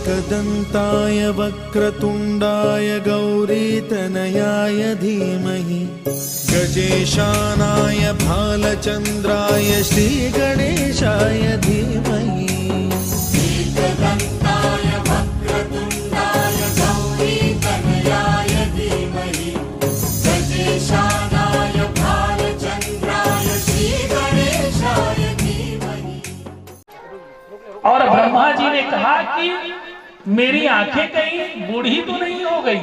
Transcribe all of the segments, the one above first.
एकदन्ताय वक्रतुण्डाय गौरीतनयाय धीमहि गजेशानाय भालचन्द्राय श्रीगणेशाय धीमहि। एकदन्ताय वक्रतुण्डाय गौरीतनयाय धीमहि गजेशानाय भालचन्द्राय श्रीगणेशाय धीमहि। और ब्रह्मा जी ने कहा कि मेरी आंखें कहीं बूढ़ी तो नहीं हो गई,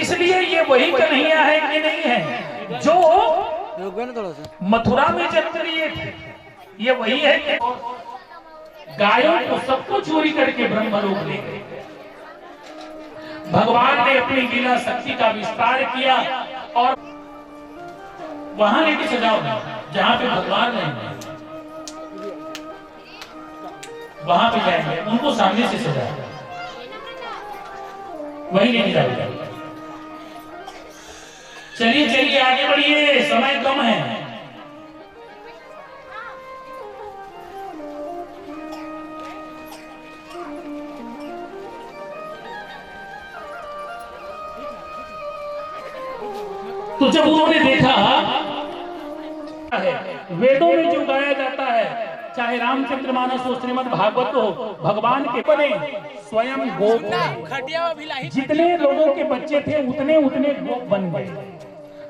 इसलिए ये वही कन्हैया है कि नहीं है जो मथुरा में जन्म लिए थे, ये वही है कि गायों को सबको चोरी करके ब्रह्मलोक ले गए। भगवान ने अपनी लीला शक्ति का विस्तार किया और वहां लेके सजाओ जहां पे भगवान रहेंगे, वहां पे जाएंगे, उनको सामने से सजाओ, वही लेके जाओगे। चलिए चलिए आगे बढ़िए, समय कम है। तो जब उन्होंने देखा है वेदों में जो गाया जाता है, चाहे रामचंद्र मानस हो, श्रीमद् भागवत हो, भगवान के बने स्वयं गोप, जितने लोगों के बच्चे थे उतने उतने गोप बन गए।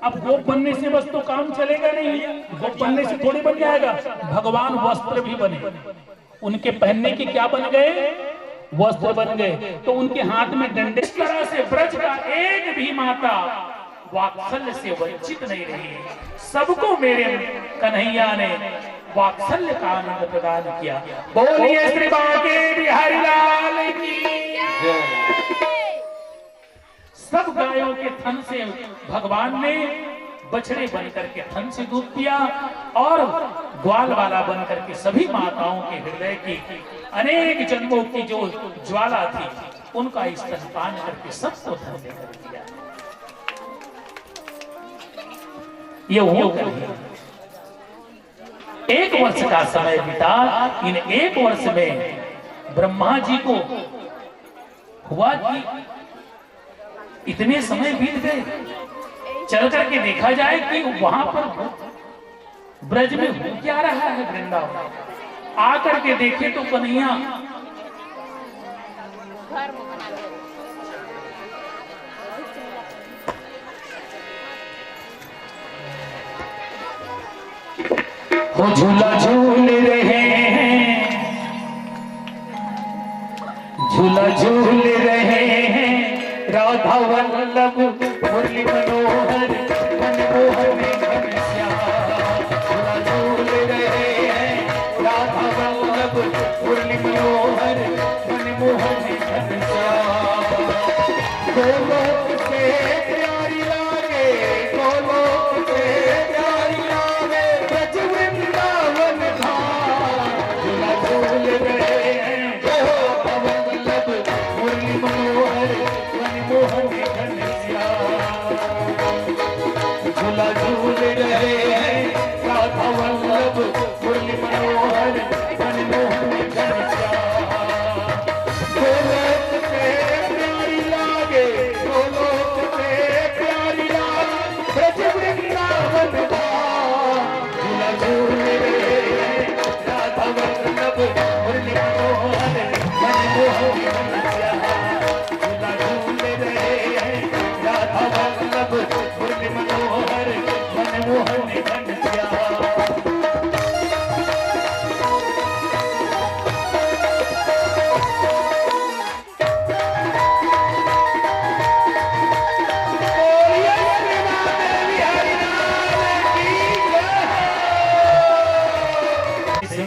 अब गोप बनने से बस तो काम चलेगा नहीं, गोप बनने से थोड़ी बन जाएगा। भगवान वस्त्र भी बने, उनके पहनने के क्या बन गए, वस्त्र बन गए। तो उनके हाथ में डंडे। इस तरह से ब्रज का एक भी माता वात्सल्य से वंचित नहीं रही, सबको मेरे कन्हैया ने वात्सल्य का आनंद प्रदान किया। बोलिए श्री बांके बिहारी लाल की। सब गायों के थन से भगवान ने बछड़े बनकर के थन से दूध पिया और ग्वाल वाला बनकर के सभी माताओं के हृदय की अनेक जन्मों की जो ज्वाला थी उनका स्तनपान करके सबको धन्य कर दिया। ये हो एक वर्ष का समय बीता। इन एक वर्ष में ब्रह्मा जी को हुआ कि इतने समय बीत गए, चल करके देखा जाए कि वहां पर ब्रज में हो क्या रहा है। वृंदावन आकर के देखे तो कन्हैया वो झूला झूल रहे हैं, झूला झूल रहे हैं राधा वल्लभ मुरली मनोहर मनमोहन घनश्याम। झूला झूल रहे हैं राधा वल्लभ मुरली मनोहर मनमोहन घनश्याम। बोलो से प्यारी लागे, बोलो से प्यारी लागे ब्रज वृंदावन धाम। झूला झूल रहे हैं राधा वल्लभ मुरली मनोहर मनमोहन घनश्याम। झूला झूल रहे हैं राधा वल्लभ मुरली मनोहर मनमोहन घनश्याम। गोलोक से प्यारी लागे, गोलोक से प्यारी लागे ब्रज वृंदावन धाम। झूला झूल रहे हैं राधा वल्लभ मुरली मनोहर मनमोहन घनश्याम। झूला झूल रहे हैं राधा वल्लभ मुरली मनोहर मनमोहन घनश्याम।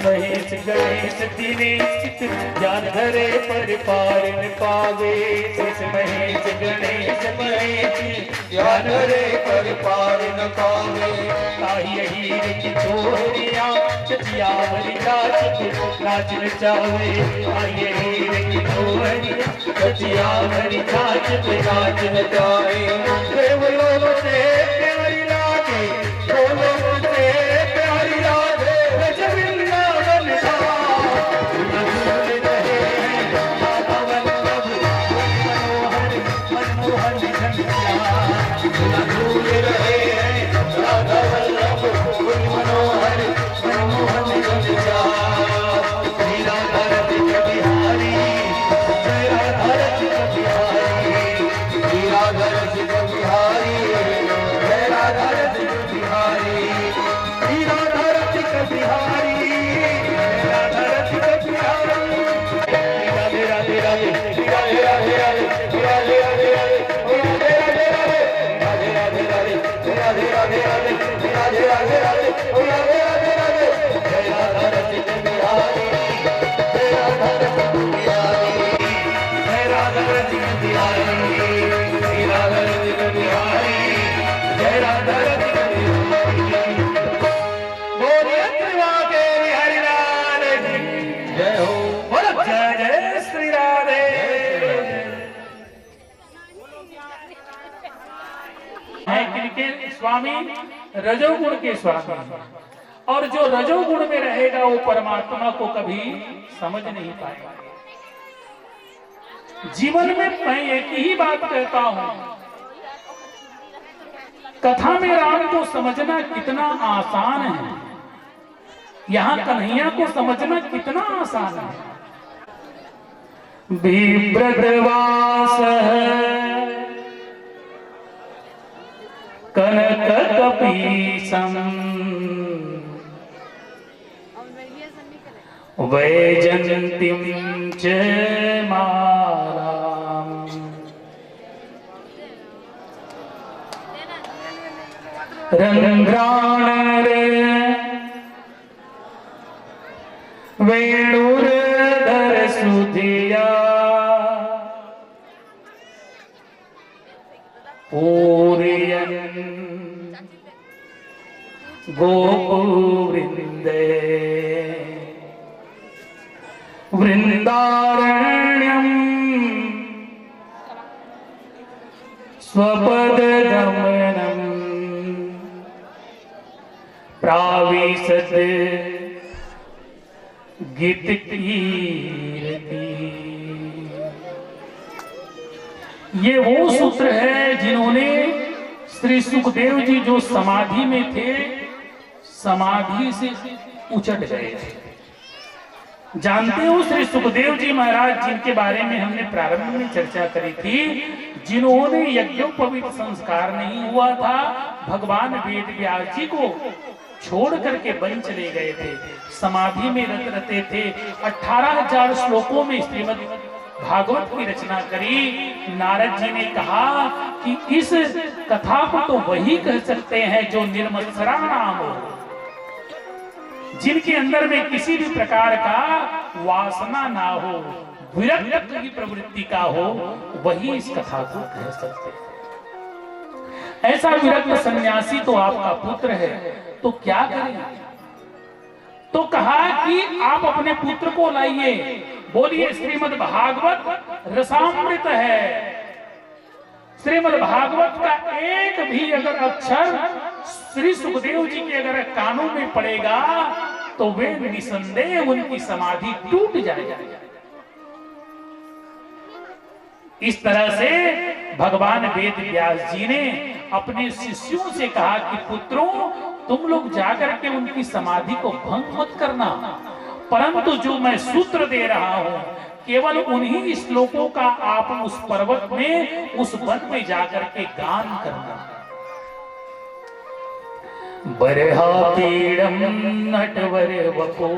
महेश गणेश दिनेश ज्ञान धरे परिपार न पावे। महेश गणेश महेश ज्ञान धरे परिपार न पावे। ताही हीर की छोरिया चचियावली नाच नचावे। ताही हीर की छोरिया चचियावली नाच नचावे। देवलोक से प्यारी लागे, देवलोक से प्यारी लागे ब्रज वृंदावन धाम। झूला झूल रहे हैं स्वामी रजोगुण के स्वामी हैं। और जो रजोगुण में रहेगा वो परमात्मा को कभी समझ नहीं पाएगा। जीवन में मैं एक ही बात कहता हूं, कथा में राम को समझना कितना आसान है, यहां कन्हैया को समझना कितना आसान है। बिभ्रद्वास कनक कपीसम वैजयन्तीं च मालाम् रंध्राणरे वेणुरधर सुधिया पूरयन् गोपुवृन्दे वृन्दारण्यं स्वपदगमनं प्राविशत् गीतकीर्ति। ये वो सूत्र है जिन्होंने श्री सुखदेव जी जो समाधि में थे, समाधि से उचट गए थे। जानते हो श्री सुखदेव जी महाराज जिनके बारे में हमने प्रारंभ में चर्चा करी थी, जिन्होंने यज्ञोपवीत संस्कार नहीं हुआ था, भगवान वेद व्यास जी को छोड़ करके वन चले गए थे, समाधि में रहते थे। 18,000 श्लोकों में श्रीमद् भागवत की रचना करी। नारद जी ने कहा कि इस कथा को तो वही कह सकते हैं जो निर्मत्सरा नाम हो, जिनके अंदर में किसी भी प्रकार का वासना ना हो, विरक्त की प्रवृत्ति का हो, वही इस कथा को कह सकते हैं। ऐसा विरक्त सन्यासी तो आपका पुत्र है, तो क्या करें? तो कहा कि आप अपने पुत्र को लाइए। बोलिए श्रीमद् भागवत रसामृत है। श्रीमद् भागवत का एक भी अगर अक्षर श्री सुखदेव जी के अगर कानों में पड़ेगा तो वे निसंदेह उनकी समाधि टूट जाएगी। इस तरह से भगवान वेद व्यास जी ने अपने शिष्यों से कहा कि पुत्रों, तुम लोग जाकर के उनकी समाधि को भंग मत करना, परंतु जो मैं सूत्र दे रहा हूं केवल उन्हीं श्लोकों का आप उस पर्वत में, उस वन में जाकर के गान करना। बरहा पीड़म नटवर वपो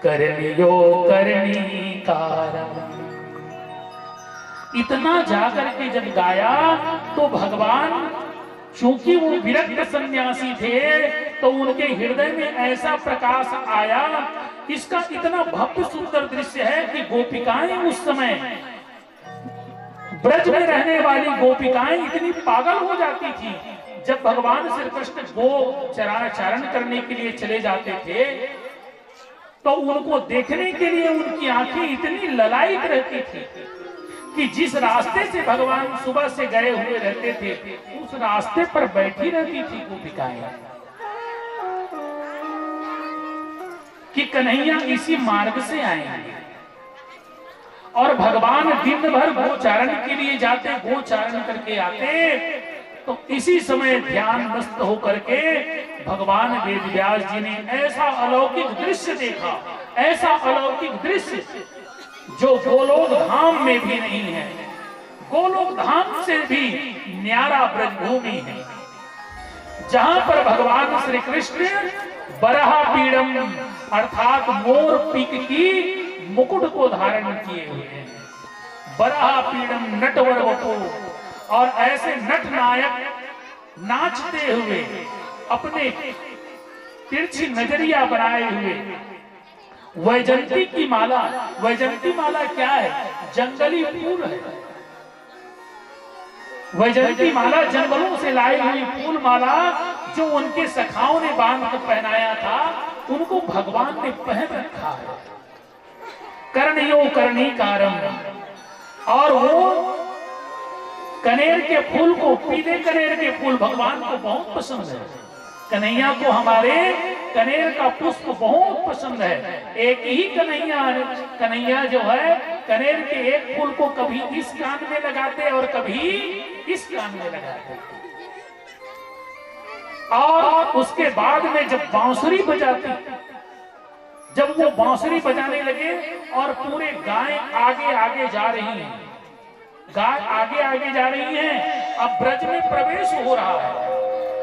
करनियो करनीकारम। इतना जाकर के जब गाया तो भगवान, चूंकि वो विरक्त सन्यासी थे, तो उनके हृदय में ऐसा प्रकाश आया। इसका इतना भव्य सुंदर दृश्य है कि गोपिकाएं उस समय, ब्रज में रहने वाली गोपिकाएं इतनी पागल हो जाती थी। जब भगवान श्री कृष्ण गो चारण करने के लिए चले जाते थे तो उनको देखने के लिए उनकी आंखें इतनी ललायित रहती थी कि जिस रास्ते से भगवान सुबह से गए हुए रहते थे उस रास्ते पर बैठी रहती थी गोपिकाएं कि कन्हैया इसी मार्ग से आएंगे। और भगवान दिन भर गोचारण के लिए जाते, गोचारण करके आते, तो इसी समय ध्यान मस्त होकर के भगवान वेद व्यास जी ने ऐसा अलौकिक दृश्य देखा, ऐसा अलौकिक दृश्य जो गोलोक धाम में भी नहीं है। गोलोक धाम से भी न्यारा ब्रजभूमि है, जहां पर भगवान श्री कृष्ण बरहा पीड़म अर्थात मोर पीक की मुकुट को धारण किए हुए हैं। बरहा पीड़म नटवर वपो, और ऐसे नट नायक नाचते हुए अपने तिरछी नजरिया बनाए हुए। वैजयंती की माला, वैजयंती माला क्या है? जंगली फूल है। वैजयंती माला जंगलों से लाई हुई फूल माला जो उनके सखाओं ने बांध कर पहनाया था, उनको भगवान ने पहन रखा है। कर्णयो कर्णीकारम, और वो कनेर के फूल को, पीले कनेर के फूल भगवान को बहुत पसंद है। कन्हैया को हमारे कनेर का पुष्प बहुत पसंद है। एक ही कन्हैया जो है कनेर के एक फूल को कभी इस कान में लगाते और कभी इस कान में लगाते। और उसके बाद में जब बांसुरी बजाती, जब वो बांसुरी बजाने लगे और पूरे गाय आगे आगे जा रही हैं, गाय आगे आगे जा रही हैं, अब ब्रज में प्रवेश हो रहा है।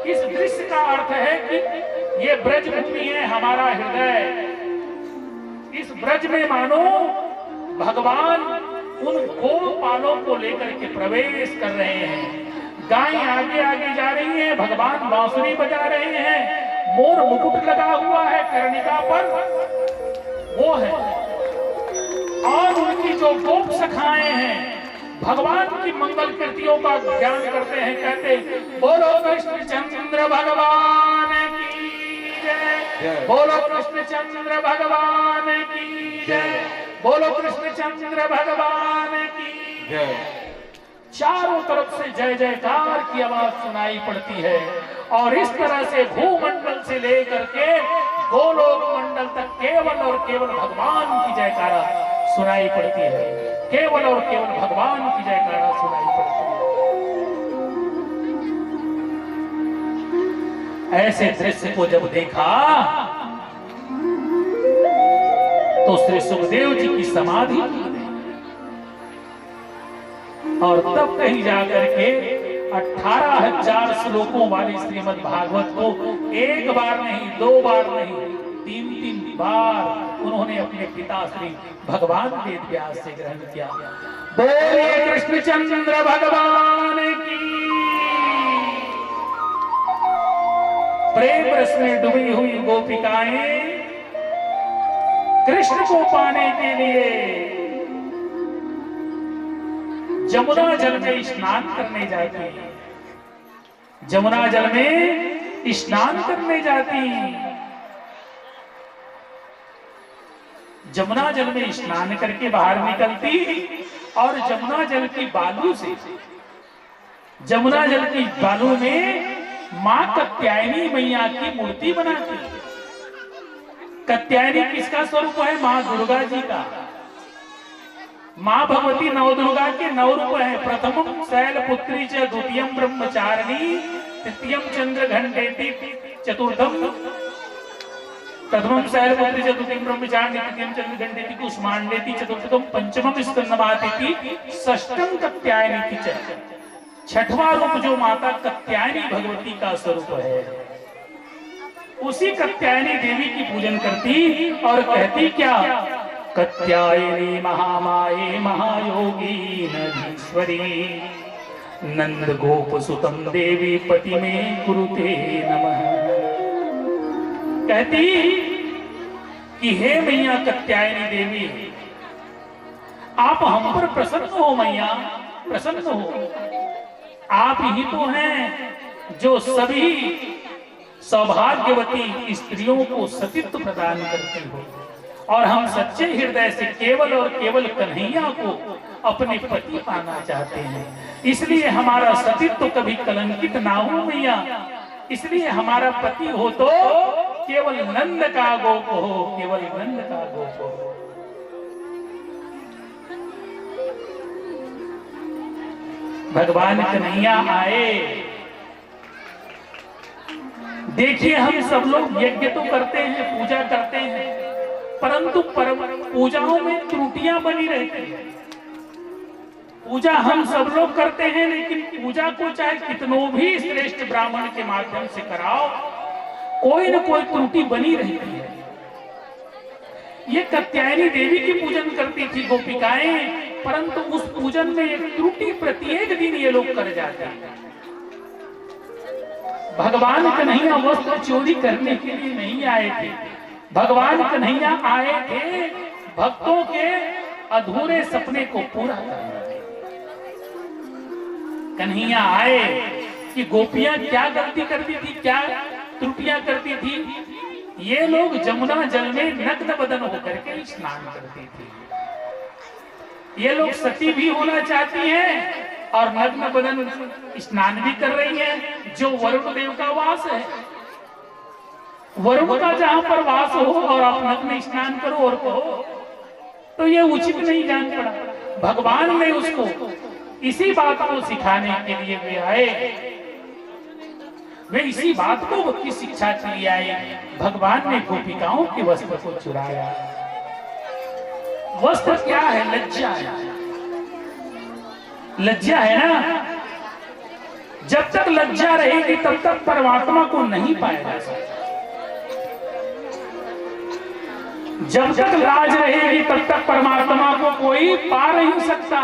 इस दृश्य का अर्थ है कि ये ब्रज भूमि है हमारा हृदय। इस ब्रज में मानो भगवान उन गोपालों को लेकर के प्रवेश कर रहे हैं। गाय आगे आगे जा रही है, भगवान बांसुरी बजा रहे हैं, मोर मुकुट लगा हुआ है कर्णिका पर, वो है। और उनकी जो गोप सखाएं हैं भगवान की मंगल कृतियों का ज्ञान करते हैं, कहते बोलो कृष्ण चंद्र भगवान की जय, बोलो कृष्ण चंद्र भगवान की जय, बोलो कृष्ण चंद्र भगवान की जय। चारों तरफ से जय जयकार की आवाज सुनाई पड़ती है और इस तरह से भूमंडल से लेकर के गोलोक मंडल तक केवल और केवल भगवान की जयकारा सुनाई पड़ती है। केवल और केवल भगवान की जयकारा सुनाई पड़ती है। ऐसे दृश्य को जब देखा तो श्री सुखदेव जी की समाधि और तब कहीं जाकर के 18,000 श्लोकों वाली श्रीमद् भागवत को एक बार नहीं, दो बार नहीं, 3-3 बार उन्होंने अपने पिता श्री भगवान वेद व्यास से ग्रहण किया। बोलिए कृष्णचंद्र भगवान की। प्रेम रस में डूबी हुई गोपिकाएं कृष्ण को पाने के लिए जमुना जल में स्नान करने जाती, जमुना जल में स्नान करने जाती। जमुना जल में स्नान करके बाहर निकलती और जमुना जल की बालू से, जमुना जल की बालू में मां कात्यायनी मैया की मूर्ति बनाती। कात्यायनी किसका स्वरूप है? मां दुर्गा जी का। मां भगवती नवदुर्गा के 9 रूप है। प्रथमम शैलपुत्री च, द्वितीयम ब्रह्मचारिणी, तृतीयम चंद्र घंटेति, चतुर्थम प्रथमम शैलपुत्री च, द्वितीयम ब्रह्मचारिणी, तृतीयम चंद्र घंटेति, कुष्मांडेति, चतुर्थम पंचमम स्कंदमातेति, षष्ठम कात्यायनी च। छठवां रूप जो माता कात्यायनी भगवती का स्वरूप है, उसी कात्यायनी देवी की पूजन करती और कहती क्या? कात्यायनी महामाये महायोगी नधीश्वरी, नंद गोप सुतम देवी पति में कुरुते नमः। कहती कि हे मैया कात्यायनी देवी, आप हम पर प्रसन्न हो मैया, प्रसन्न हो। आप ही तो हैं जो सभी सौभाग्यवती स्त्रियों को सतीत्व प्रदान करती हो और हम सच्चे हृदय से केवल और केवल कन्हैया को अपने पति पाना चाहते हैं। इसलिए हमारा सतीत्व कभी कलंकित ना हो मैया। इसलिए हमारा पति हो तो केवल नंद का गोप हो, केवल नंद का गोप हो। भगवान कन्हैया आए। देखिए हम सब लोग यज्ञ तो करते हैं, पूजा करते हैं, परंतु पूजाओं में त्रुटियां बनी रहती है। पूजा हम सब लोग करते हैं, लेकिन पूजा को चाहे कितनों भी श्रेष्ठ ब्राह्मण के माध्यम से कराओ, कोई न कोई त्रुटि बनी रहती है। ये कात्यायनी देवी की पूजन करती थी गोपिकाएं, परंतु उस पूजन में एक त्रुटि प्रत्येक दिन ये लोग कर जाते हैं। भगवान कन्हैया वस्त्र चोरी करने के लिए नहीं आए थे। भगवान कन्हैया आए थे भक्तों के अधूरे सपने को पूरा करने। कन्हैया आए कि गोपियां क्या गलती करती थी, क्या त्रुटियां करती थी। ये लोग जमुना जल में नग्न बदन होकर के स्नान करती थी। ये लोग सती भी होना चाहती हैं, और नग्न बदन स्नान भी कर रही है, जो वरुण देव का वास है। वरुण का जहां पर वास हो और आप नग्न स्नान करो और कहो, तो ये उचित नहीं जान पड़ा। भगवान ने उसको इसी बात को सिखाने के लिए वे आए, वे इसी बात को की शिक्षा के लिए आए। भगवान ने गोपिकाओं के वस्त्र को चुराया। वस्त्र क्या है? लज्जा है। लज्जा है ना, जब तक लज्जा रहेगी तब तक परमात्मा को नहीं पाया जा सकता। जब तक लाज रहेगी तब तक परमात्मा को कोई पा नहीं सकता।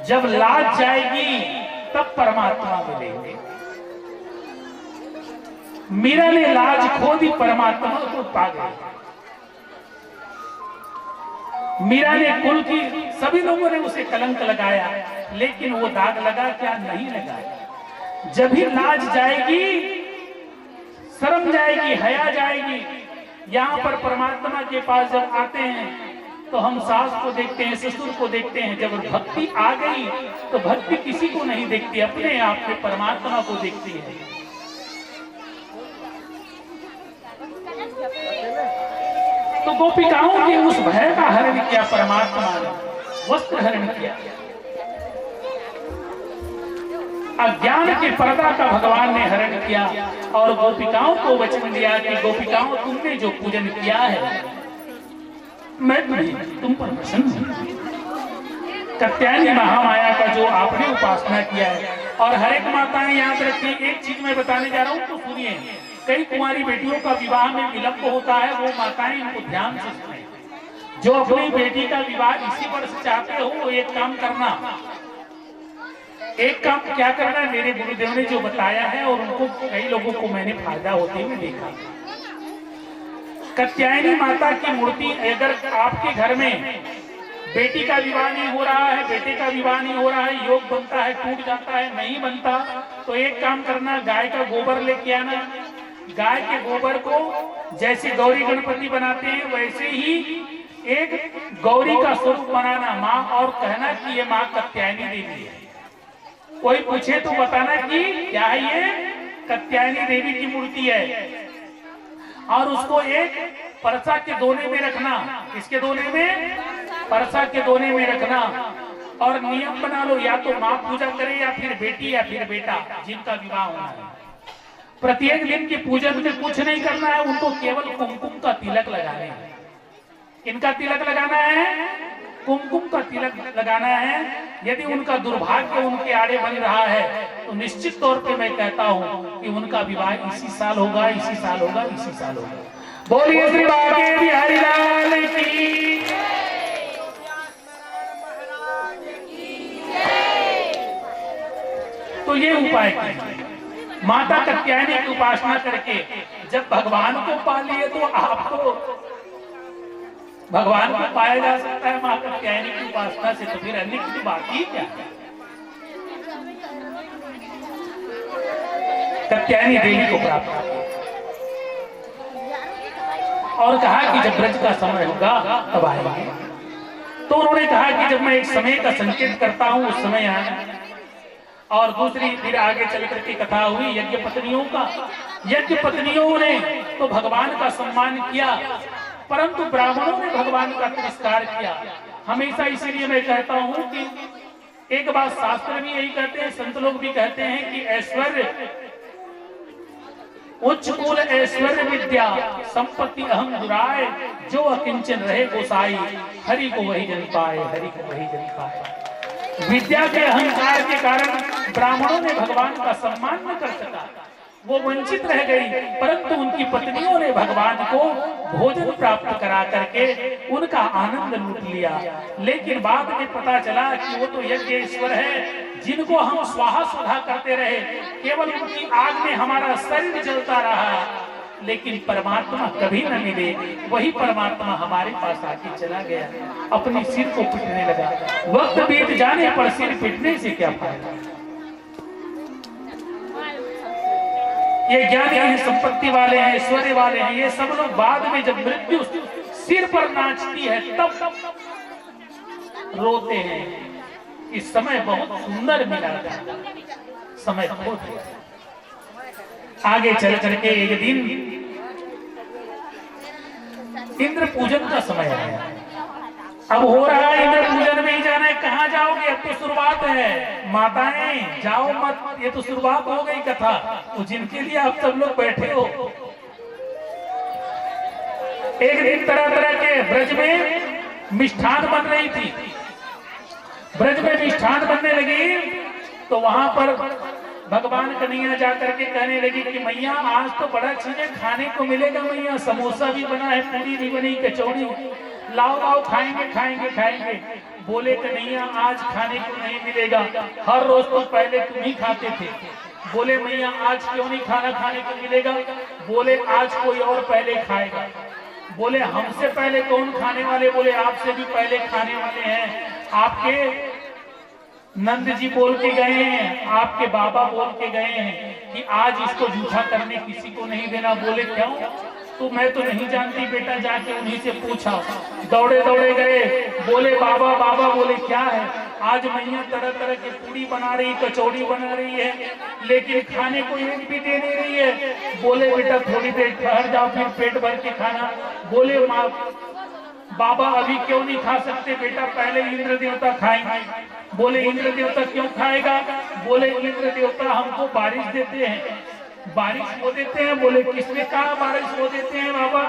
जब लाज जाएगी तब परमात्मा मिलेंगे। मीरा ने लाज खो दी, परमात्मा को पा गई। मीरा ने कुल की सभी लोगों ने उसे कलंक लगाया, लेकिन वो दाग लगा क्या? नहीं लगा। जब ही लाज जाएगी, शर्म जाएगी, हया जाएगी। यहाँ पर परमात्मा के पास जब आते हैं तो हम सास को देखते हैं, ससुर को देखते हैं। जब भक्ति आ गई तो भक्ति किसी को नहीं देखती, अपने आप में परमात्मा को देखती है। तो गोपिकाओं के उस भय का हरण किया परमात्मा ने, वस्त्र हरण किया। अज्ञान के पर्दा का भगवान ने हरण किया और गोपिकाओं को वचन दिया कि गोपिकाओं, तुमने जो पूजन किया है मैं तुम पर प्रसन्न हूं। कात्यायनी महामाया का जो आपने उपासना किया है, और हर एक माताएं याद रखिए, एक चीज मैं बताने जा रहा हूं तो सुनिए। कई कुंवारी बेटियों का विवाह में विलंब होता है, वो माताएं इनको ध्यान से सुने। जो अपनी बेटी का विवाह इसी वर्ष चाहते हो, वो एक काम करना। एक काम क्या करना है, मेरे गुरुदेव ने जो बताया है, और उनको कई लोगों को मैंने फायदा होते हुए देखा। कात्यायनी माता की मूर्ति अगर आपके घर में बेटी का विवाह नहीं हो रहा है, बेटे का विवाह नहीं हो रहा है, योग बनता है, टूट जाता है, नहीं बनता, तो एक काम करना, गाय का गोबर लेके आना। गाय के गोबर को जैसे गौरी गणपति बनाते हैं वैसे ही एक गौरी का स्वरूप बनाना माँ, और कहना कि ये माँ कात्यायनी देवी है। कोई पूछे तो बताना कि क्या है, ये कात्यायनी देवी की मूर्ति है। और उसको एक परसा के दोने में रखना। किसके दोने में? परसा के दोने में रखना। और नियम बना लो, या तो माँ पूजा करे या फिर बेटी या फिर बेटा, जिनका विवाह होना है। प्रत्येक दिन की पूजन में कुछ नहीं करना है, उनको केवल कुमकुम का तिलक लगाना है। इनका तिलक लगाना है, कुमकुम का तिलक लगाना है। यदि उनका दुर्भाग्य उनके आड़े बन रहा है तो निश्चित तौर पे मैं कहता हूँ कि उनका विवाह इसी साल होगा, इसी साल होगा, इसी साल होगा। बोलिए श्री बांके बिहारी लाल की। तो ये उपाय कीजिए, माता कात्यायनी की उपासना करके जब भगवान को पा लिए तो आपको भगवान को पाया जा सकता है मां कात्यायनी की उपासना से। तो फिर अन्य की बात ही क्या है? कात्यायनी देवी को प्राप्त और कहा कि जब ब्रज का समय होगा तब आएंगे। तो उन्होंने कहा कि जब मैं एक समय का संकेत करता हूं उस समय आए। और दूसरी फिर आगे चल करके कथा हुई यज्ञ पत्नियों का। यज्ञ पत्नियों ने तो भगवान का सम्मान किया, परंतु ब्राह्मणों ने भगवान का तिरस्कार किया। हमेशा इसीलिए मैं कहता हूं कि एक बात शास्त्र भी यही कहते हैं, संत लोग भी कहते हैं कि ऐश्वर्य, उच्च कुल ऐश्वर्य विद्या संपत्ति अहम दुराय, जो अकिंचन रहे गोसाई, हरि को वही जन पाए, हरि को वही जन पाए। विद्या के अहंकार के कारण ब्राह्मणों ने भगवान का सम्मान न कर सका, वो वंचित रह गई। परंतु उनकी पत्नियों ने भगवान को भोजन प्राप्त करा करके उनका आनंद लूट लिया। लेकिन बाद में पता चला कि वो तो यज्ञेश्वर है, जिनको हम स्वाहा सुधा करते रहे, केवल उनकी आग में हमारा शरीर जलता रहा, लेकिन परमात्मा कभी न मिले। वही परमात्मा हमारे पास आके चला गया, अपने सिर को पीटने लगा। वक्त बीत जाने पर सिर पीटने से क्या फायदा? ये ज्ञानी हैं, संपत्ति वाले हैं, ऐश्वर्य वाले हैं, ये सब लोग बाद में जब मृत्यु सिर पर नाचती है तब रोते हैं। कि समय बहुत सुंदर मिला था, समय खो दिया। आगे चल करके एक दिन इंद्र पूजन का समय आया। अब हो रहा है इंद्र पूजन में ही जाना है, कहाँ जाओगे? अब तो शुरुआत है, माताएं जाओ मत, ये तो शुरुआत हो गई कथा। तो जिनके लिए आप सब लोग बैठे हो, एक दिन तरह तरह के ब्रज में मिष्ठान बन रही थी, ब्रज में मिष्ठान बनने लगी। तो वहां पर भगवान कन्हैया जाकर के कहने लगी कि मैया आज तो बड़ा चीजें खाने को मिलेगा मैया, समोसा भी बना है, पूरी भी बनी, कचौड़ी, लाओ लाओ खाएंगे खाएंगे खाएंगे। बोले कन्हैया आज खाने को नहीं मिलेगा, हर रोज तो पहले तुम ही खाते थे। बोले मैया आज क्यों नहीं खाना खाने को मिलेगा? बोले आज कोई और पहले खाएगा। बोले हमसे पहले कौन खाने वाले? बोले आपसे भी पहले खाने वाले हैं, आपके नंद जी बोल के गए हैं, आपके बाबा बोल के गए हैं कि आज इसको जूठा करने किसी को नहीं देना। बोले क्यों? तो मैं तो नहीं जानती बेटा, जाके उन्हीं से पूछा। दौड़े दौड़े गए, बोले बाबा बाबा। बोले क्या है? आज मैया तरह तरह की पूरी बना रही, कचौड़ी बना रही है, लेकिन खाने को एक भी दे नहीं रही है। बोले बेटा थोड़ी देर ठहर जाओ, फिर पेट भर के खाना। बोले माँ बाबा अभी क्यों नहीं खा सकते बेटा, पहले इंद्र देवता खाएंगे। बोले इंद्र देवता क्यों खाएगा? बोले इंद्र देवता हमको बारिश देते हैं। बारिश वो देते हैं? बोले किसने कहा बारिश वो देते हैं बाबा,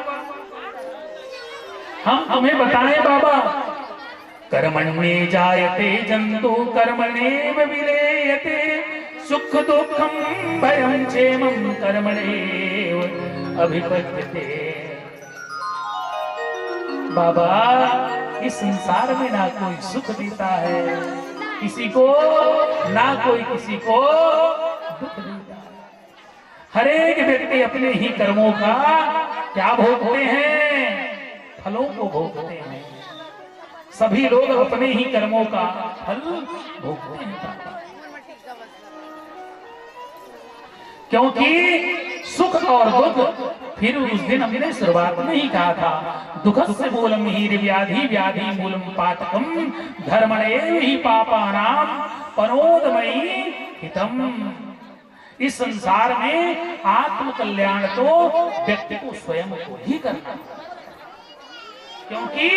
हम तुम्हें बताएं बाबा। कर्मण्ये जायते जंतु कर्मण्येव विलीयते, सुख दुःखं भयं क्षेमं कर्मण्येव अभिपद्यते। बाबा इस संसार में ना कोई सुख देता है किसी को, ना कोई किसी को दुख देता है। हर एक व्यक्ति अपने ही कर्मों का क्या भोगते हैं? फलों को भोगते हैं। सभी लोग अपने ही कर्मों का फल भोगते हैं, क्योंकि सुख और दुख, फिर उस दिन हमने शुरुआत में ही कहा था, दुखस्य मूलम हीर व्याधि व्याधि मूलम पातकम धर्मणेव ही पापानाम परोदमयी हितम। इस संसार में आत्म कल्याण तो व्यक्ति को स्वयं को ही करना है, क्योंकि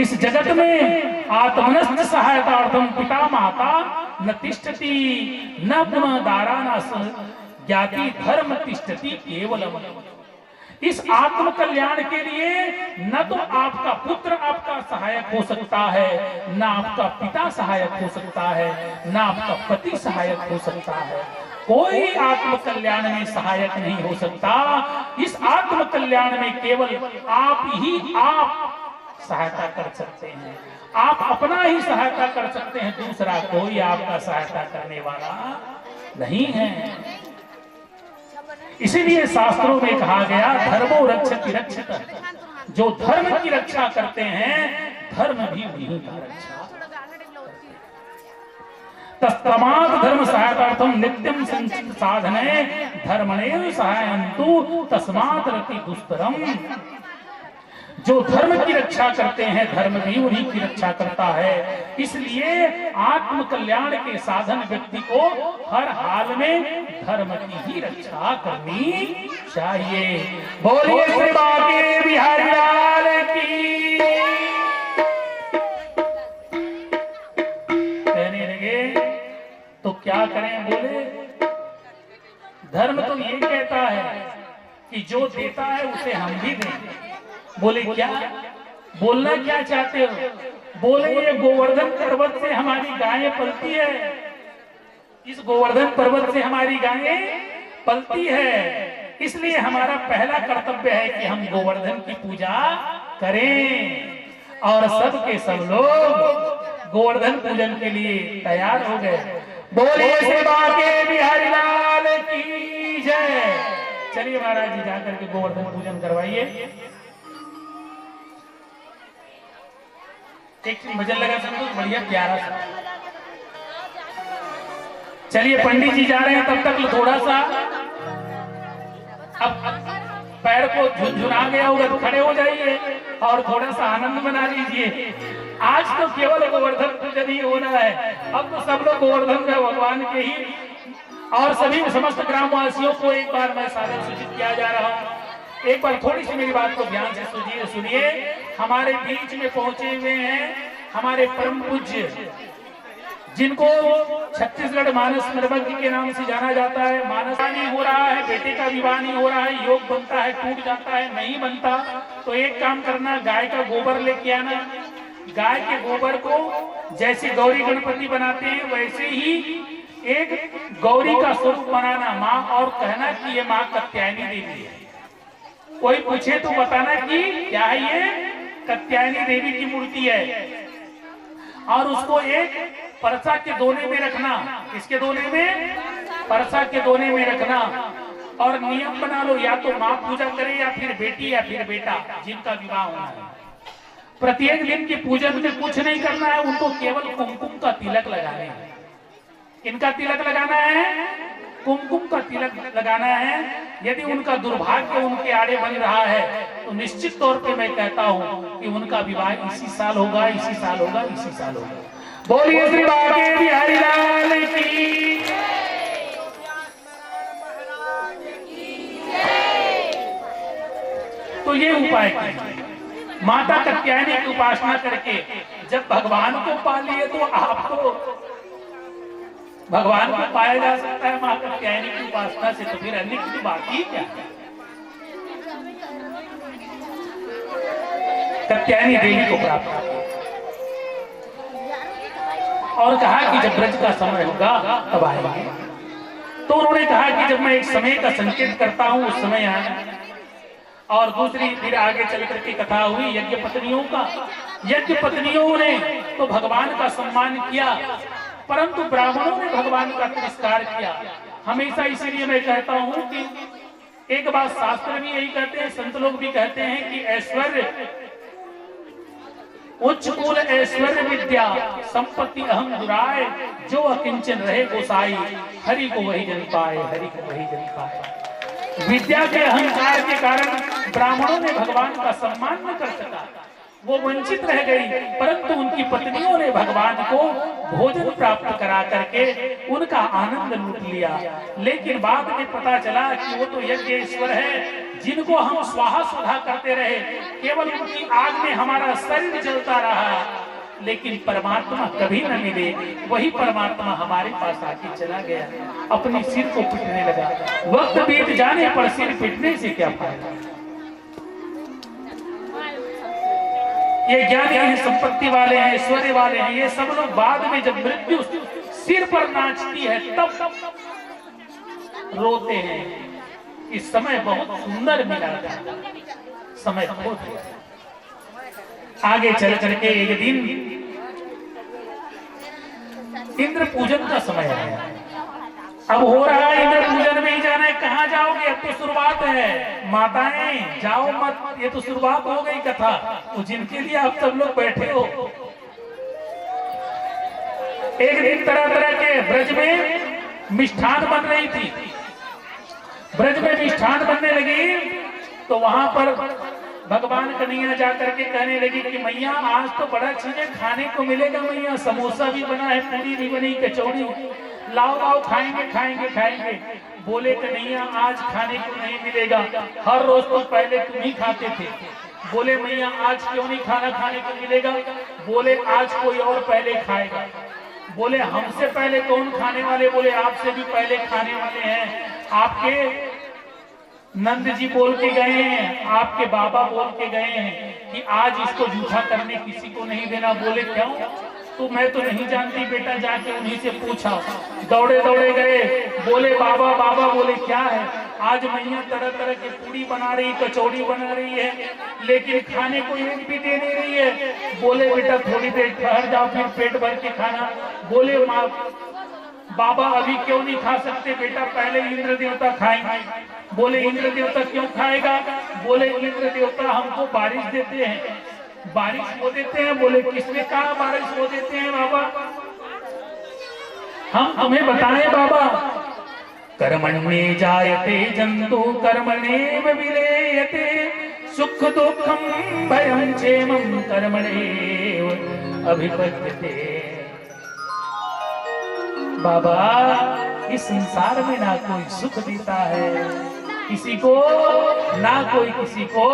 इस जगत में आत्मनश्च सहायतार्थम पिता माता न तिष्ठति न पुनः दारा न ज्ञाति धर्म तिष्ठति केवलम। इस आत्म कल्याण के लिए न तो आपका पुत्र आपका सहायक हो सकता है, न आपका पिता सहायक हो सकता है, न आपका पति सहायक हो सकता है। कोई आत्म कल्याण में सहायक नहीं हो सकता। इस आत्म कल्याण में केवल आप ही आप सहायता कर सकते हैं। आप अपना ही सहायता कर सकते हैं, दूसरा कोई आपका सहायता करने वाला नहीं है। इसीलिए शास्त्रों में कहा गया धर्मो रक्षति रक्षित। जो धर्म की रक्षा करते हैं धर्म भी उन्हीं का रक्षा। तस्मात् धर्म सहायतार्थम नित्यम संचित साधने धर्मणेव सहायन्तु तस्मात् रति दुष्करम। जो धर्म की रक्षा करते हैं धर्म भी उन्हीं की रक्षा करता है। इसलिए आत्म कल्याण के साधन व्यक्ति को हर हाल में धर्म की ही रक्षा करनी चाहिए। बोलिए श्री बांके बिहारी लाल की। कहने लगे तो क्या करें? बोले धर्म तो ये कहता है कि जो देता है उसे हम भी दें। बोले क्या बोलना क्या चाहते हो? बोले ये गोवर्धन पर्वत से हमारी गायें पलती है, इस गोवर्धन पर्वत से हमारी गायें पलती है, इसलिए हमारा पहला कर्तव्य है कि हम गोवर्धन की पूजा करें। और सब के सब लोग गोवर्धन पूजन के लिए तैयार हो गए। बोलिए श्री बांके बिहारी लाल की जय। चलिए महाराज जी जाकर के गोवर्धन पूजन करवाइए। एक भजन लगा सकते हो बढ़िया प्यारा सा। चलिए पंडित जी जा रहे हैं, तब तक थोड़ा सा अब पैर को झुनझुना गया होगा तो खड़े हो जाइए और थोड़ा सा आनंद मना लीजिए। आज तो केवल गोवर्धन पूजन ही हो रहा है, अब तो सब लोग गोवर्धन में भगवान के ही। और सभी समस्त ग्रामवासियों को एक बार मैं सादर सूचित किया जा रहा हूँ, एक बार थोड़ी सी मेरी बात को ध्यान से सुनिए। हमारे बीच में पहुंचे हुए हैं हमारे परम पूज्य, जिनको छत्तीसगढ़ मानस मर्मज्ञ के नाम से जाना जाता है। मानस नहीं हो रहा है, बेटे का विवाह नहीं हो रहा है, योग बनता है, टूट जाता है, नहीं बनता, तो एक काम करना, गाय का गोबर लेके आना। गाय के गोबर को जैसे गौरी गणपति बनाते हैं वैसे ही एक गौरी का स्वरूप बनाना माँ, और कहना कि ये माँ कात्यायनी देवी है। कोई पूछे तो बताना कि क्या है, ये कात्यायनी देवी की मूर्ति है। और उसको एक परसा के दोने में रखना। किसके दोने में? परसा के दोने में रखना। और नियम बना लो, या तो माँ पूजा करे या फिर बेटी या फिर बेटा, जिनका विवाह होना है। प्रत्येक दिन की पूजन में कुछ नहीं करना है, उनको केवल कुमकुम का तिलक लगाना है। इनका तिलक लगाना है, कुमकुम का तिलक लगाना है। यदि उनका दुर्भाग्य उनके आड़े बन रहा है तो निश्चित तौर पे मैं कहता हूँ कि उनका विवाह इसी साल होगा, इसी साल होगा, इसी साल होगा। बोलिए श्री बांके बिहारी लाल की। तो ये उपाय कीजिए, माता कात्यायनी की उपासना करके जब भगवान को पा लिए तो आपको भगवान को पाया जा सकता है मां कात्यायनी की उपासना से, तो फिर अन्य की बाकी क्या है। कात्यायनी देवी को प्राप्त और कहा कि जब ब्रज का समय होगा तब आएंगे। तो उन्होंने कहा कि जब मैं एक समय का संकेत करता हूं उस समय आए। और दूसरी फिर आगे चल करके कथा हुई यज्ञ पत्नियों का। यज्ञ पत्नियों ने तो भगवान का सम्मान किया, परंतु ब्राह्मणों ने भगवान का तिरस्कार किया। हमेशा इसीलिए मैं कहता हूं कि एक बात शास्त्र भी यही कहते हैं, संत लोग भी कहते हैं कि ऐश्वर्य, उच्च कुल ऐश्वर्य विद्या संपत्ति अहम दुराय, जो अकिंचन रहे गोसाई, हरि को वही जन पाए, हरि को वही जन पाए। विद्या के अहंकार के कारण ब्राह्मणों ने भगवान का सम्मान न कर सका, वो वंचित रह गई, परंतु उनकी पत्नियों ने भगवान को भोजन प्राप्त करा करके उनका आनंद लूट लिया। लेकिन बाद में पता चला कि वो तो यज्ञेश्वर है, जिनको हम स्वाहा सुधा करते रहे, केवल उनकी आग में हमारा शरीर जलता रहा, लेकिन परमात्मा कभी न मिले। वही परमात्मा हमारे पास आके चला गया, अपने सिर को पीटने लगा। वक्त बीत जाने पर सिर पीटने से क्या फायदा। ये ज्ञानी हैं, संपत्ति वाले हैं, ऐश्वर्य वाले हैं, ये सब लोग बाद में जब मृत्यु सिर पर नाचती है तब रोते हैं। इस समय बहुत सुंदर मिला था, समय खो गया। आगे चल करके एक दिन इंद्र पूजन का समय आया। अब हो रहा है इंद्र पूजन में ही जाना है। कहाँ जाओगे? अब तो शुरुआत है, माताएं जाओ मत, ये तो शुरुआत हो गई कथा। तो जिनके लिए आप सब लोग बैठे हो, एक दिन तरह तरह के ब्रज में मिष्ठान बन रही थी। ब्रज में मिष्ठान बनने लगी तो वहां पर भगवान कन्हैया जाकर के कहने लगी कि मैया आज तो बड़ा चीजें खाने को मिलेगा मैया, समोसा भी बना है, पूरी भी बनी, कचौड़ी, लाओ लाओ खाएंगे खाएंगे खाएंगे। बोले कन्हैया आज खाने को नहीं मिलेगा, हर रोज तो पहले तुम ही खाते थे। बोले मैया आज क्यों नहीं खाना खाने को मिलेगा? बोले आज कोई और पहले खाएगा। बोले हमसे पहले कौन खाने वाले? बोले आपसे भी पहले खाने वाले हैं। आपके नंद जी बोल के गए हैं, आपके बाबा बोल के गए हैं कि आज इसको जूठा करने किसी को नहीं देना। बोले क्यों? तो मैं तो नहीं जानती बेटा, जाके उन्हीं से पूछा। दौड़े दौड़े गए, बोले बाबा बाबा। बोले क्या है? आज मैया तरह तरह की पूरी बना रही, कचौड़ी बना रही है, लेकिन खाने को एक भी दे नहीं रही है। बोले बेटा थोड़ी देर ठहर जाओ, फिर पेट भर के खाना। बोले माँ बाबा अभी क्यों नहीं खा सकते बेटा, पहले इंद्र देवता खाएंगे। बोले इंद्र देवता क्यों खाएगा? बोले इंद्र देवता हमको बारिश देते हैं। बारिश वो देते हैं? बोले किसने कहा बारिश वो देते हैं बाबा? हम तुम्हें बताएं बाबा। कर्मण्ये जायते जंतु कर्मणेव विलेयते, सुख दुखम भयं क्षेमं कर्मणेव अभिपद्यते। बाबा, इस संसार में ना कोई सुख देता है किसी को, ना कोई किसी को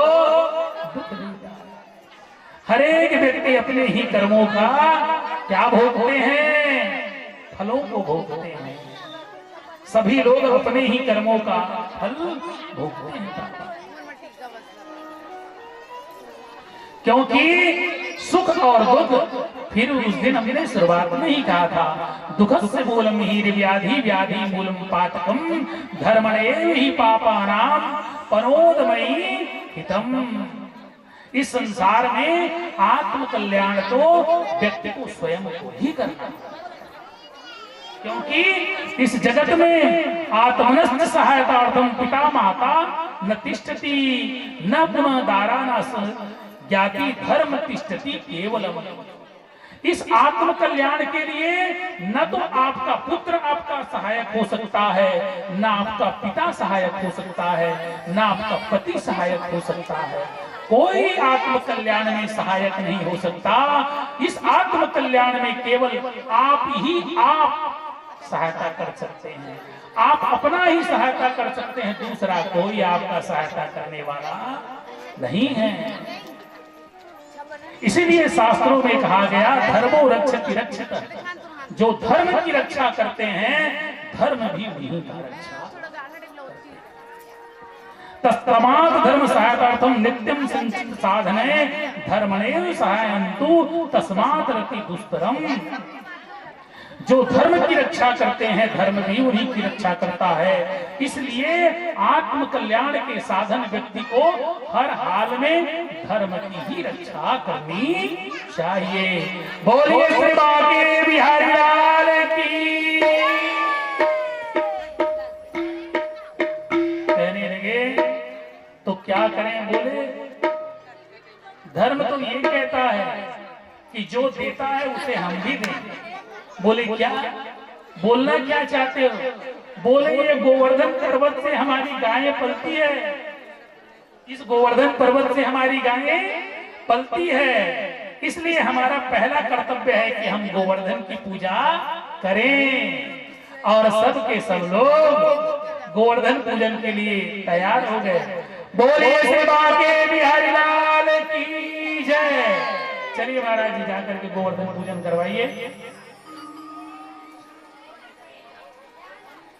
दुख देता है। हर एक व्यक्ति अपने ही कर्मों का क्या भोगते हैं? फलों को भोगते हैं। सभी लोग अपने ही कर्मों का फल भोगते हैं, क्योंकि सुख और दुख, फिर उस दिन हमने शुरुआत में ही कहा था, दुखस्य मूलम हीर व्याधि व्याधि मूलम पातकम धर्मणेव ही पापानाम पनोदमयी हितम। इस संसार में आत्म कल्याण तो व्यक्ति को स्वयं को ही करना है, क्योंकि इस जगत में आत्मनश्च सहायतार्थम पिता माता न तिष्ठति न पुनः दारा न ज्ञाति धर्म तिष्ठति केवलम। इस आत्म कल्याण के लिए न तो आपका पुत्र आपका सहायक हो सकता है, न आपका पिता सहायक हो सकता है, न आपका पति सहायक हो सकता है। कोई आत्म कल्याण में सहायक नहीं हो सकता। इस आत्म कल्याण में केवल आप ही आप सहायता कर सकते हैं। आप अपना ही सहायता कर सकते हैं, दूसरा कोई आपका सहायता करने वाला नहीं है। इसीलिए शास्त्रों में कहा गया, धर्मो रक्षति रक्षित। जो धर्म की रक्षा करते हैं, धर्म भी उन्हीं का रक्षा। तस्मात् धर्म सहायतार्थम नित्यम संचित साधने धर्मणे सहायन्तु तस्मात् रति दुष्करम। जो धर्म की रक्षा करते हैं, धर्म भी उन्हीं की रक्षा करता है। इसलिए आत्म कल्याण के साधन व्यक्ति को हर हाल में धर्म की ही रक्षा करनी चाहिए। बोलिए श्री बांके बिहारी लाल की। कहने लगे तो क्या करें? बोले धर्म तो ये कहता है कि जो देता है उसे हम भी देंगे। बोले क्या? बोलना क्या चाहते हो? बोले ये गोवर्धन पर्वत से हमारी गायें पलती है, इस गोवर्धन पर्वत से हमारी गायें पलती है, इसलिए हमारा पहला कर्तव्य है कि हम गोवर्धन की पूजा करें। और सब के सब लोग गोवर्धन पूजन के लिए तैयार हो गए। बोले श्री बांके बिहारी लाल की जय। चलिए महाराज जी जाकर के गोवर्धन पूजन करवाइए।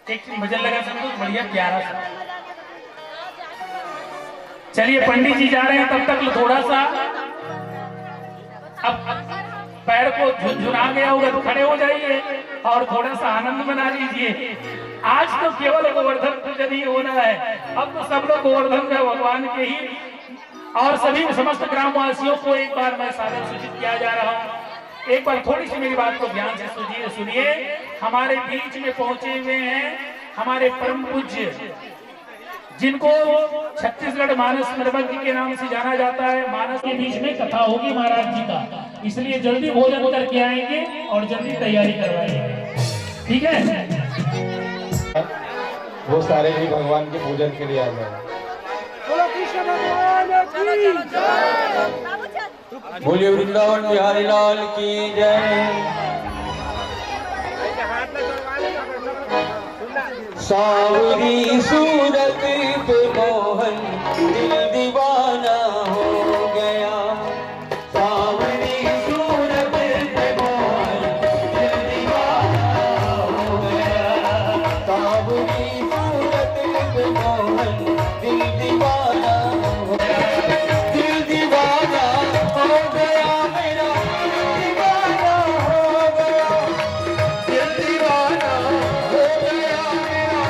एक भजन लगा संतोष, बढ़िया प्यारा सा। चलिए पंडित जी जा रहे हैं, तब तक थोड़ा सा अब पैर को झुनझुना गया होगा तो खड़े हो जाइए और थोड़ा सा आनंद मना लीजिए। आज तो केवल गोवर्धन पूजन ही होना है। अब तो सब लोग गोवर्धन में भगवान के ही। और सभी समस्त ग्रामवासियों को एक बार मैं सादर सूचित किया जा रहा हूँ। एक बार थोड़ी सी मेरी बात को ध्यान से सुनिए। हमारे बीच में पहुंचे हुए हैं हमारे परम पूज्य, जिनको छत्तीसगढ़ मानस निर्मल के नाम से जाना जाता है। मानस के बीच में कथा होगी महाराज जी का, इसलिए जल्दी भोजन करके आएंगे और जल्दी तैयारी करवाएंगे, ठीक है? वो सारे भी भगवान के पूजन के लिए आ जाए। बोलिए वृंदावन बिहारी लाल की जय। सावरी सूरत पे मोहन दिल दीवाना हो गया। सावरी सूरत पे मोहन दिल दीवाना हो गया। सावरी सूरत पे मोहन दिल दीवाना हो गया। दिल दीवाना हो गया मेरा, दीवाना हो गया। दिल दीवाना हो गया मेरा,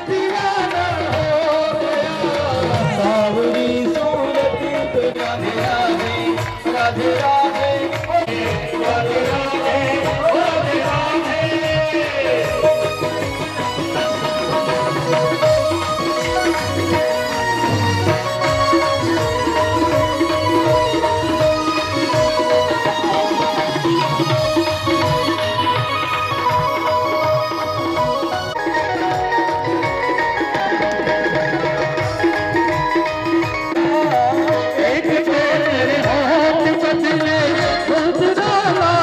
दीवाना हो गया। सावरी सूरत पे राधे राधे, राधे राधे, राधे राधे, राधे राधे। एक तेरे हाथ बदले खुद डाला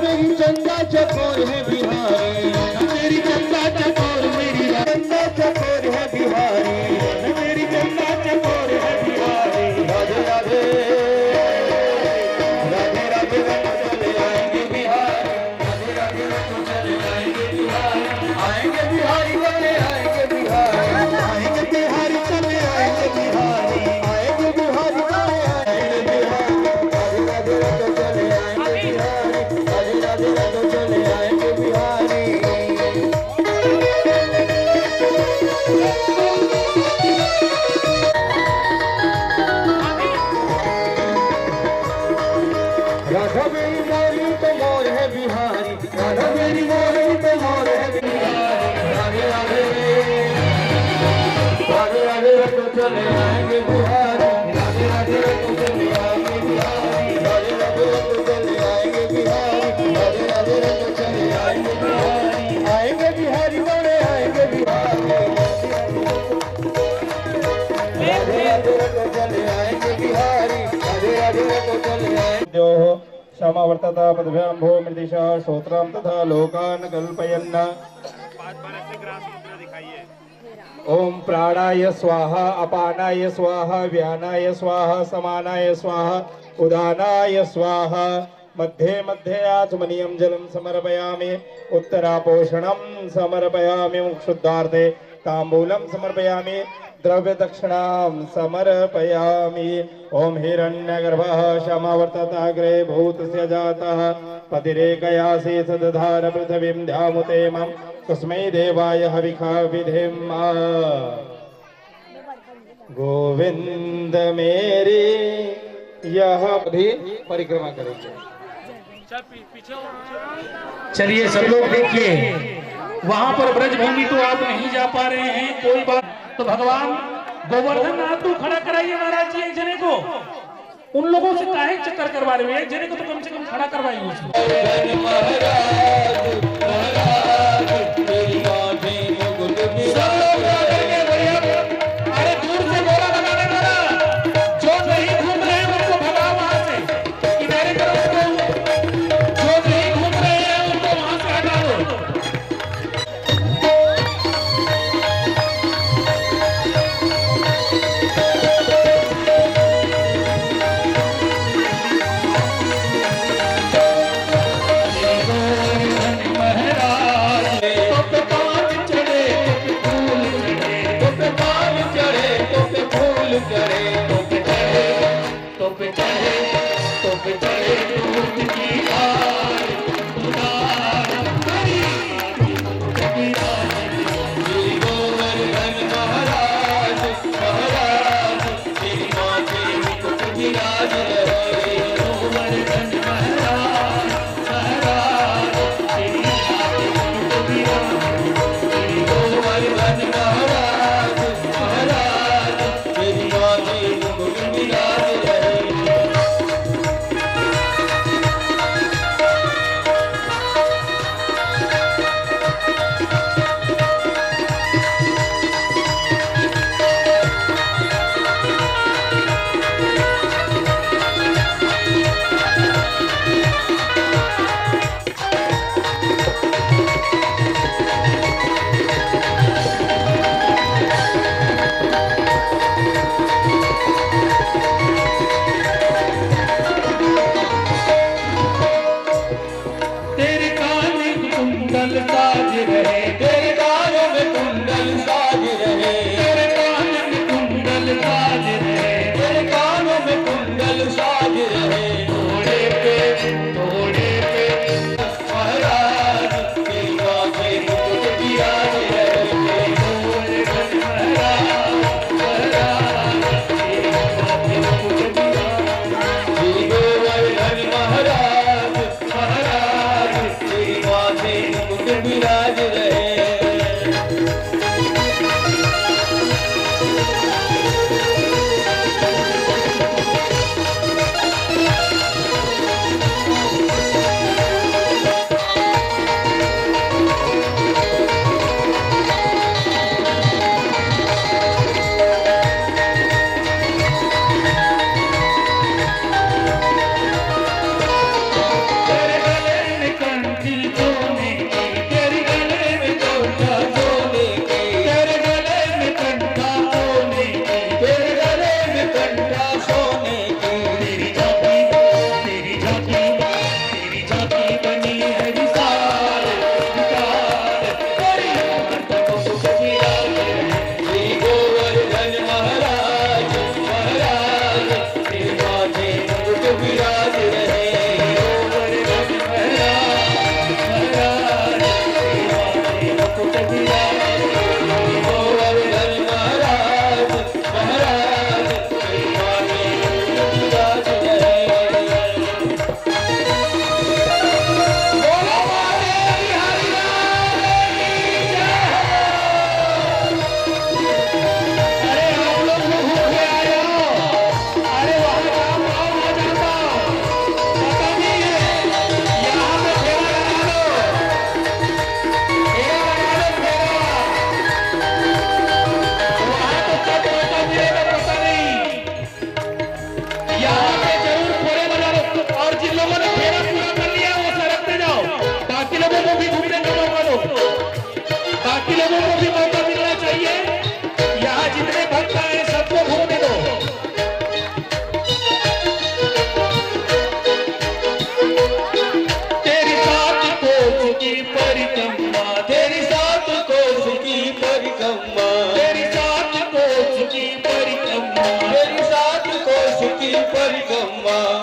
मेरी चंदा चकोर है बिहारी, मेरी चंदा चकोर, मेरी चंदा चकोर है बिहारी, मेरी चंदा चकोर है बिहारी। राधे राधे राधे राधे चले आएंगे बिहारी, राधे राधे चले आएंगे बिहारी, आएंगे बिहारी चले आएंगे बिहारी, आएंगे बिहारी चले आएंगे बिहारी, आएंगे बिहारी चले आएंगे बिहारी। राधे राधे चले आएंगे बिहारी, राधे राधे चले आएंगे बिहारी। राधा मेरी मोरी तो मोर है बिहारी, राधा मेरी मोरी तो मोर है बिहारी। राधे राधे राधे राधे तो चले आएंगे बिहारी, राधे राधे तो चले आएंगे बिहारी, राधे राधे तो चले आएंगे बिहारी, राधे राधे तो चले आएंगे बिहारी, आएंगे बिहारी बड़े आएंगे बिहारी। राधे राधे तो चले आएंगे बिहारी, राधे राधे तो चले आएंगे। क्षमावर्तता पदभ्यां भो मृदिशा श्रोत्रां तथा लोकान् कल्पयन्। ओम प्राणाय स्वाहा, अपानाय स्वाहा, व्यानाय स्वाहा, समानाय स्वाहा, उदानाय स्वाहा। मध्ये मध्ये आचमनीयं जलं समर्पयामि, उत्तरापोषणं समर्पयामि, मुक्षुद्धार्थे ताम्बूलं समर्पयामि, द्रव्य दक्षिणां समर्पयामि। ओम हिरण्यगर्भः क्षमावर्तताग्रे भूतस्य जातः, पतिरेकयासि सदधार पृथिवीं ध्यामुते मम, तस्मै देवाय हविखा विधिम्। गोविंद मेरी यह भी परिक्रमा करेंगे। चलिए सब लोग देखिए, वहां पर ब्रजभूमि तो आप नहीं जा पा रहे हैं, कोई बात। तो भगवान गोवर्धन नाथ को खड़ा कराइए महाराज जी एक जने को। उन लोगों से काहे चक्कर करवा रहे हैं, एक जने को तो कम से कम खड़ा करवाइए उसको। सब लोग आकर के बढ़िया, अरे दूर से गोला लगाने वाला, जो नहीं घूम रहे हैं उनको भगाओ वहां से, किनारे करो उसको, जो नहीं घूम रहे हैं उनको वहां से हटा दो।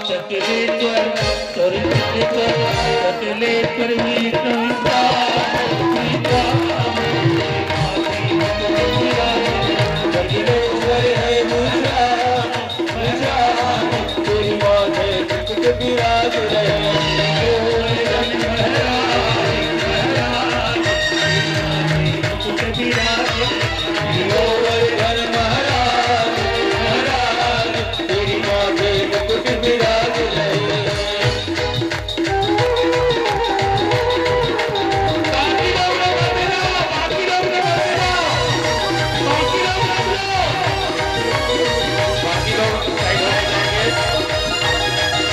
चकलेश्वर चकलेश्वर चकलेश्वर है मुझा तेरी माथे मुकुट विराज रहे गोवर्धन महाराज तेरी माथे मुकुट विराज रहे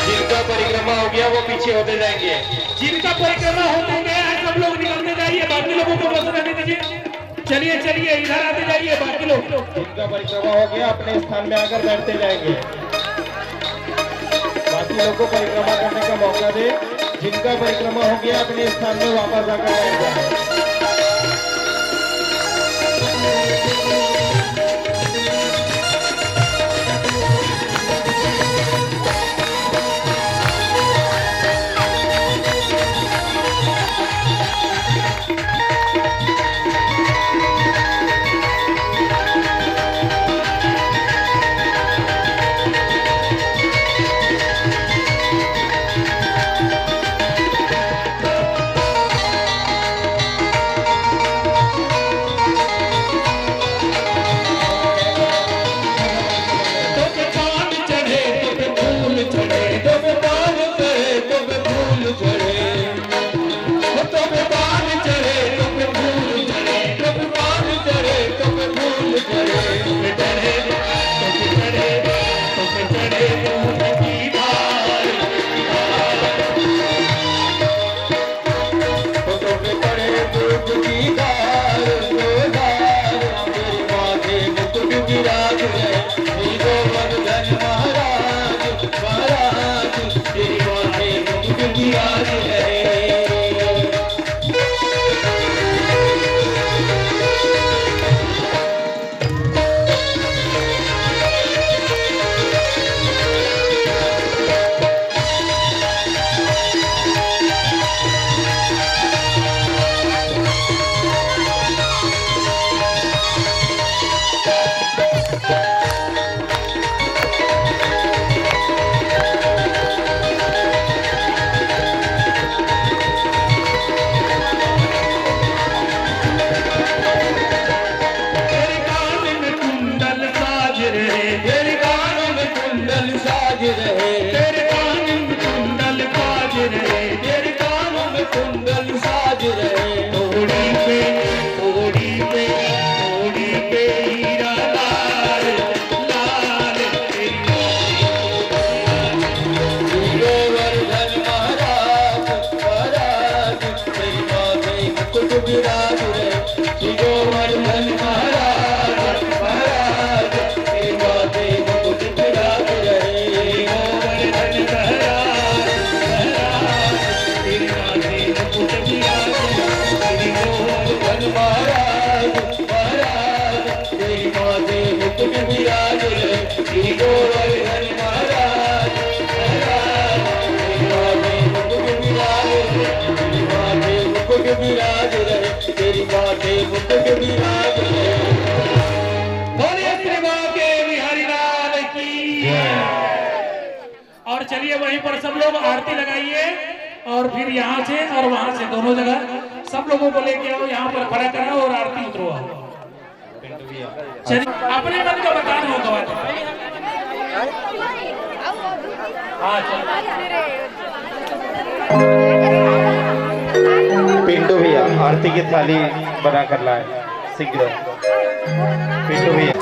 जिनका परिक्रमा हो गया वो पीछे होते जाएंगे जिनका परिक्रमा होते गया है सब लोग निकलते जाइए, बाकी लोगों को बस रहने दीजिए। चलिए चलिए इधर आते जाइए बाकी लोग। जिनका परिक्रमा हो गया अपने स्थान में आकर बैठते जाएंगे। बाकी लोगों को परिक्रमा करने का मौका दे। जिनका परिक्रमा हो गया अपने स्थान में वापस आकर बैठ जाए। और चलिए वहीं पर सब लोग आरती लगाइए और फिर यहाँ से और वहां से दोनों जगह सब लोगों को लेके आओ, यहाँ पर खड़ा करो और आरती उतरवाओ। चलिए अपने मन का बताना होगा बात। हाँ पिंटू भैया आरती की थाली बना कर लाए शीघ्र। पिंटू भैया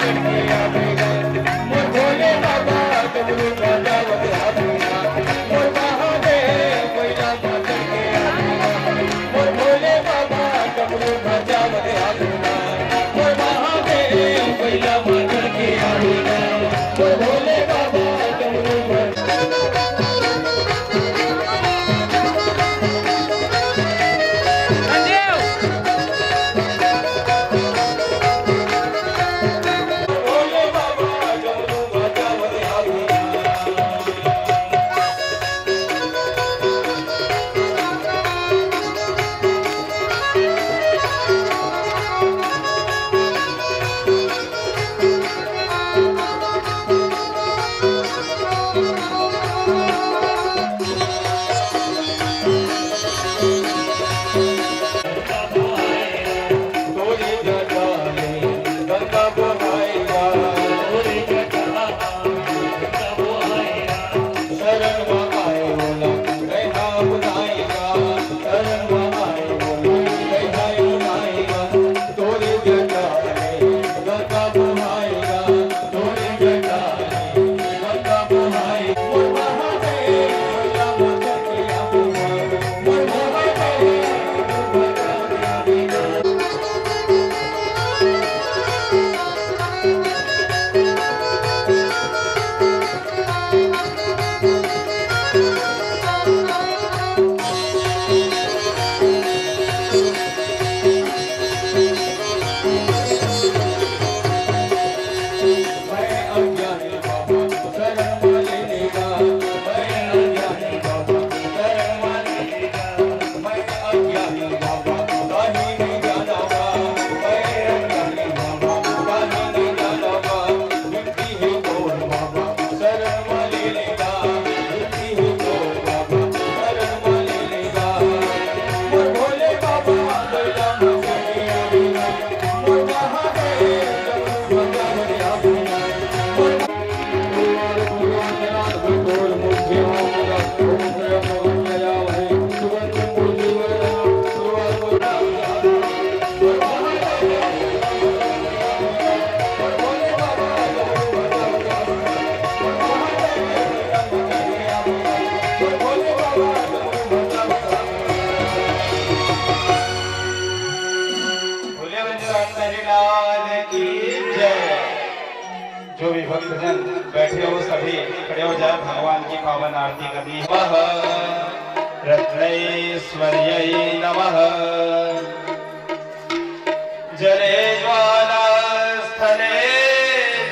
भक्तजन बैठे हो सभी खड़े हो जाए, भगवान की पावन आरती करी। नमः रत्नैश्वर्यै नमः। जले ज्वाला स्थले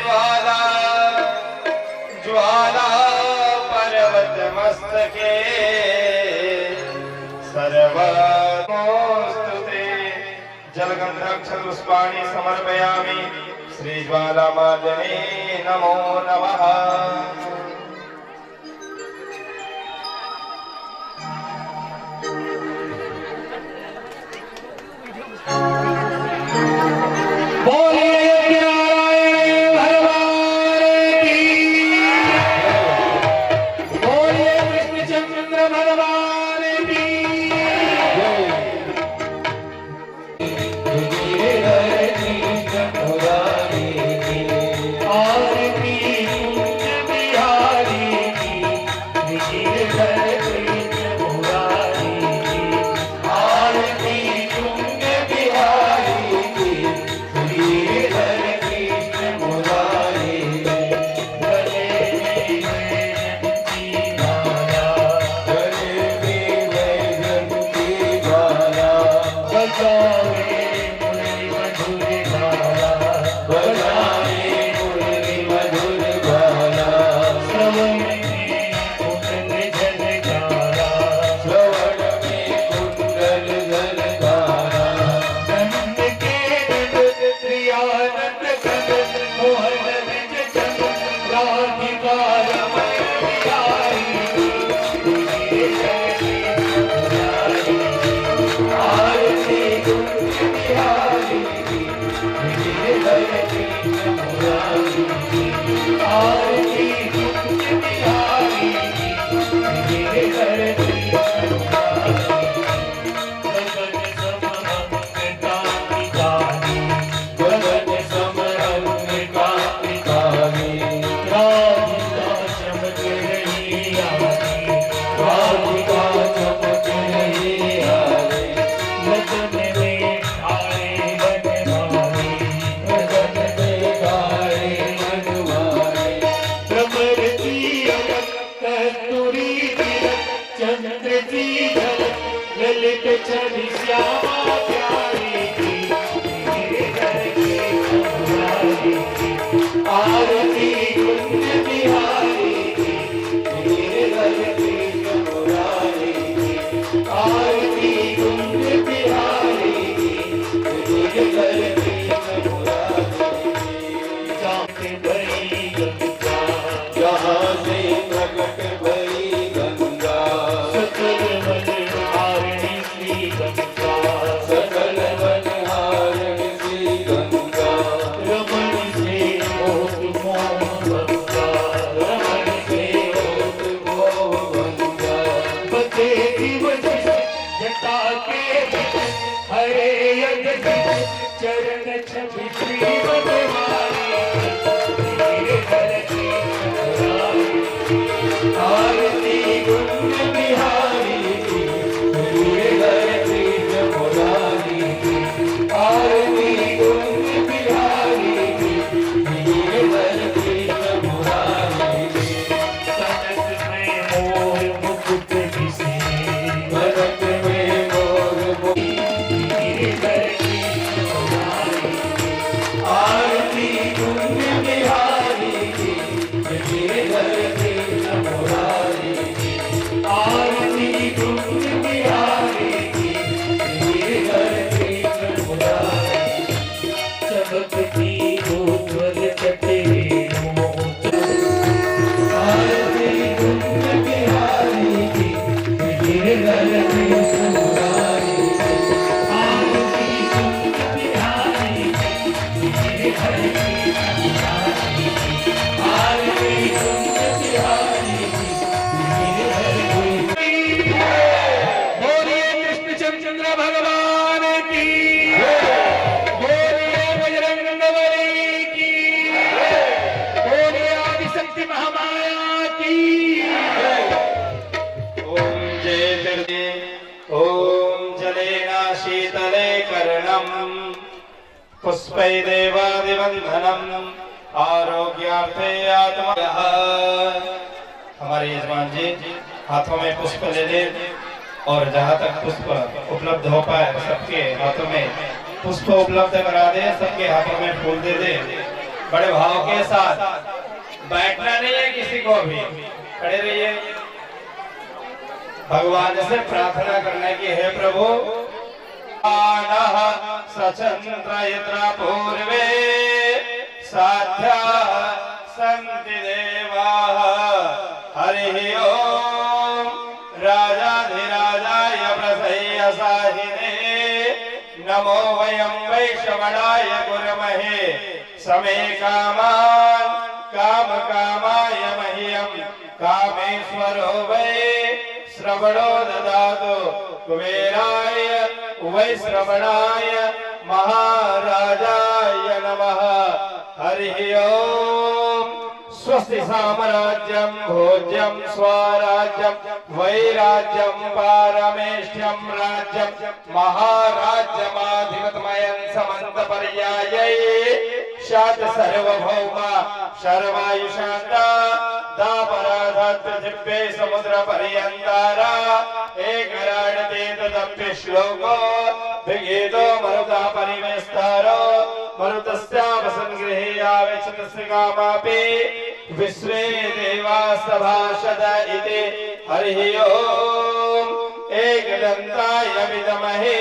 ज्वाला, ज्वाला पर्वत मस्तके, सर्वमोस्तुते। जलगन्धक्षपुष्पाणि समर्पयामि। श्रीज्वालामालिने नमो नमः। पुष्पै देवादिवन्दनम् आरोग्यार्थे आत्मा। हमारे यजमान जी हाथों में पुष्प ले ले और जहाँ तक पुष्प उपलब्ध हो पाए सबके हाथों में पुष्प उपलब्ध करा दे, सबके हाथों में फूल दे दे। बड़े भाव के साथ बैठना नहीं है किसी को भी, खड़े रहिए। भगवान से प्रार्थना करने की है प्रभु। सचंद्र पूर्वे साध्या सन्ति देवाः हरि ओम राजाधिराजाय प्रसह्यसाहिने नमो वयं वैश्रवणाय गुरुमहे समे कामान् कामकामाय मह्यं कामेश्वरो वै श्रवणो ददातु कुबेराय वैश्रवणाय महाराजाय नमः। हरि ओम स्वस्ति साम्राज्यं भोज्यं स्वराज्यं वैराज्यं पारमेष्ठ्यं राज्यं महाराज्यमाधिपतमयं समन्तपर्यायै शात सर्वभौमा सर्वायुषान्ता दापराधत् दिव्ये समुद्र पर्यन्तारा एकराडते तदप्य श्लोको विगीतो मरुता परिवेस्तारो मरुतस्यावसङ्गृहे यावेच्छतस्य कामापि विश्वे देवा सभाषद इति। हरि ओम एकदन्ताय विद्महे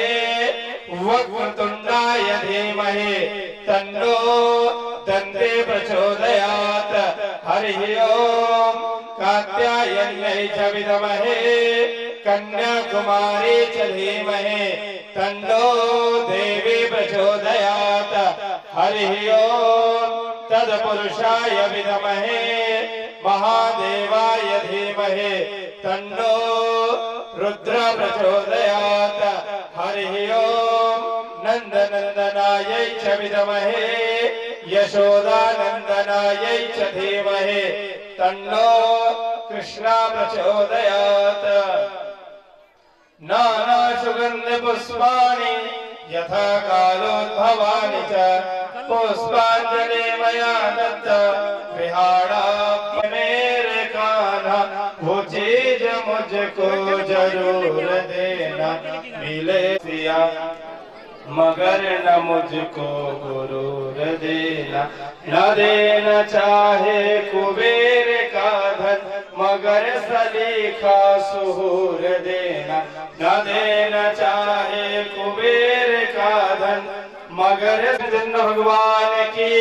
वक्रतुण्डाय धीमहि तन्नो दन्ते प्रचोदयात्। हरि ओम कात्यायन्यै च विद्महे कन्याकुमारी च धीमहि तन्नो देवी प्रचोदयात्। हरि ओम तत्पुरुषाय विद्महे महादेवाय धीमहि तन्नो रुद्र प्रचोदयात्। हरि ओम नन्दनन्दनायै च विद्महे यशोदानन्दनायै च धीमहि तन्नो कृष्ण प्रचोदयात्। नाना सुगंध पुष्पाणि यथा कालोद्भवानि च पुष्पांजलि मया दत्त विहारा मेरे कान्हा वो चीज मुझको जरूर देना मिले सिया मगर न मुझको गुरूर देना। न देना चाहे कुबेर का धन मगर सलीखा सुहूर देना। न देना चाहे कुबेर का धन मगर भगवान की